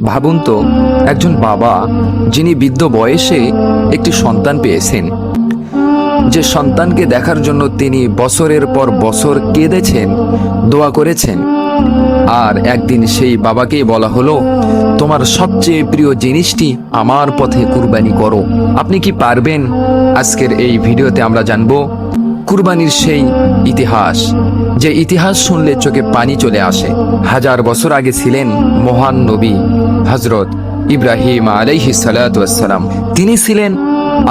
ভাবুন তো, একজন বাবা যিনি বৃদ্ধ বয়সে একটি সন্তান পেয়েছেন, যে সন্তানকে দেখার জন্য তিনি বছরের পর বছর কেঁদেছেন, দোয়া করেছেন, আর একদিন সেই বাবাকেই বলা হলো, তোমার সবচেয়ে প্রিয় জিনিসটি আমার পথে কুরবানি করো। আপনি কি পারবেন? আজকের এই ভিডিওতে আমরা জানব কুরবানির সেই ইতিহাস, যে ইতিহাস শুনলে চোখে পানি চলে আসে। হাজার বছর আগে ছিলেন মহান নবী হযরত ইব্রাহিম আলাইহিস সালাতু ওয়াস সালাম। তিনি ছিলেন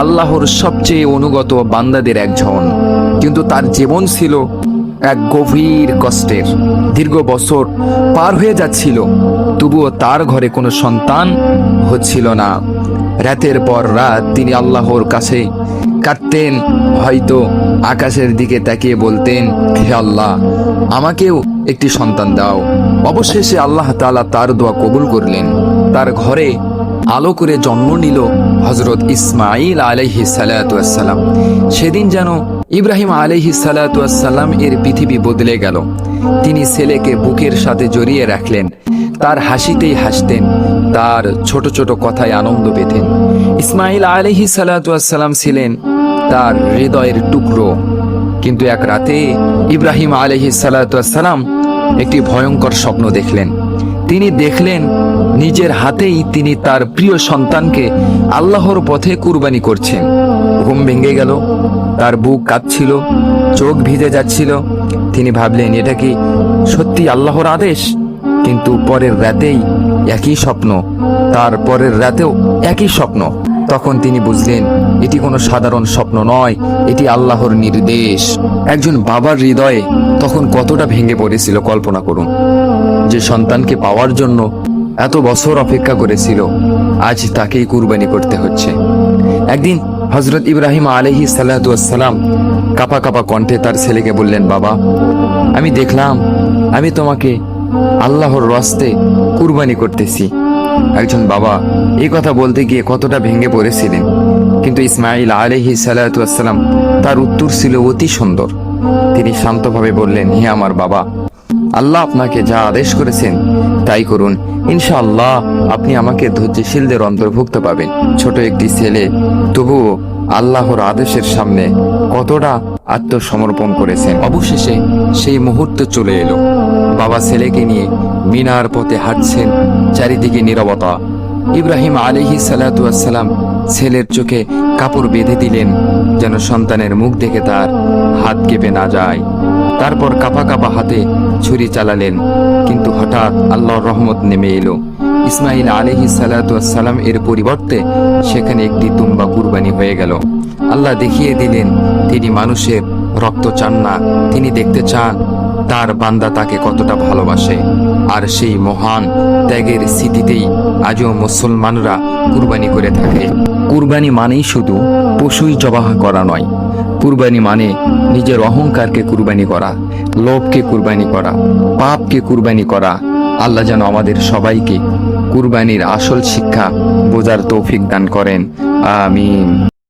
আল্লাহর সবচেয়ে অনুগত বান্দাদের একজন, কিন্তু তার জীবন ছিল এক গভীর কষ্টের। দীর্ঘ বছর পার হয়ে যাচ্ছিল, তবুও তার ঘরে কোনো সন্তান হচ্ছিল না। রাতের পর রাত তিনি আল্লাহর কাছে কাঁদতেন, হয়তো আকাশের দিকে তাকিয়ে বলতেন, হে আল্লাহ, আমাকেও একটি সন্তান দাও। অবশেষে আল্লাহ তাআলা তার দোয়া কবুল করলেন। তার ঘরে আলো করে জন্ম নিল হযরত ইসমাঈল আলাইহিস সালাতু ওয়াস সালাম। সেদিন যেন ইব্রাহিম আলাইহিস সালাতু ওয়াস সালাম এর পৃথিবী বদলে গেল। তিনি ছেলেকে বুকের সাথে জড়িয়ে রাখলেন, তার হাসিতেই হাসতেন, তার ছোট ছোট কথায় আনন্দ পেতেন। ইসমাঈল আলাইহিস সালাতু ওয়াস সালাম ছিলেন তার হৃদয়ের টুকরো। কিন্তু এক রাতে ইব্রাহিম আলাইহিস সালাতু ওয়াস সালাম একটি ভয়ঙ্কর স্বপ্ন দেখলেন। তিনি দেখলেন নিজের হাতেই তিনি তার প্রিয় সন্তানকে আল্লাহর পথে কুরবানি করছেন। ঘুম ভেঙে গেল, তার বুক কাঁপছিল, চোখ ভিজে যাচ্ছিল। তিনি ভাবলেন, এটা কি সত্যি আল্লাহর আদেশ? কিন্তু পরের রাতেই একই স্বপ্ন, তার পরের রাতেও একই স্বপ্ন। তখন তিনি বুঝলেন এটি কোনো সাধারণ স্বপ্ন নয়, এটি আল্লাহর নির্দেশ। একজন বাবার হৃদয়ে তখন কতটা ভেঙে পড়েছিল কল্পনা করুন। যে সন্তানকে পাওয়ার জন্য এত বছর অপেক্ষা করেছিল, আজ তাকেই কুরবানি করতে হচ্ছে। একদিন হযরত ইব্রাহিম আলাইহিস সালাতু ওয়াস সালাম কাঁপা কাঁপা কণ্ঠে তার ছেলেকে বললেন, বাবা, আমি দেখলাম আমি তোমাকে আল্লাহর রাস্তায় কুরবানি করতেছি। একজন বাবা এই কথা বলতে গিয়ে কতটা ভেঙে পড়েছিলেন, কিন্তু ইসমাঈল আলাইহিস সালাতু ওয়াস সালাম তার উত্তর ছিল অতি সুন্দর। তিনি শান্তভাবে বললেন, হে আমার বাবা, আল্লাহ আপনাকে যা আদেশ করেছেন তাই করুন। ইনশাআল্লাহ আপনি আমাকে ধৈর্যশীলদের অন্তর্ভুক্ত পাবেন। ছোট একটি ছেলে, তবুও আল্লাহর আদেশের সামনে কতটা আত্মসমর্পণ করেছেন। অবশেষে সেই মুহূর্ত চলে এলো। বাবা ছেলেকে নিয়ে মিনার পথে হাঁটছেন, চারিদিকে নীরবতা। ইব্রাহিম আলাইহিস সালাতু ওয়াস সালাম ছেলের চোখে কাপড় বেঁধে দিলেন, যেন সন্তানের মুখ দেখে তার হাত কেঁপে না যায়। তারপর কাঁপা কাঁপা হাতে ছুরি চালালেন, কিন্তু হঠাৎ আল্লাহর রহমত নেমে এলো। ইসমাঈল আলাইহিস সালাতু ওয়াস সালাম এর পরিবর্তে সেখানে একটি দুম্বা কুরবানি হয়ে গেল। আল্লাহ দেখিয়ে দিলেন তিনি মানুষের রক্ত চান না, তিনি দেখতে চান তার বান্দা তাকে কতটা ভালোবাসে। আর সেই মহান ত্যাগের স্মৃতিতেই আজও মুসলমানরা কুরবানি করে থাকে। কুরবানি মানেই শুধু পশুই জবাহ করা নয়, কুরবানি মানে নিজের অহংকারকে কুরবানি করা, লোভকে কুরবানি করা, পাপকে কুরবানি করা। আল্লাহ যেন আমাদের সবাইকে কুরবানির আসল শিক্ষা বোঝার তৌফিক দান করেন। আমিন।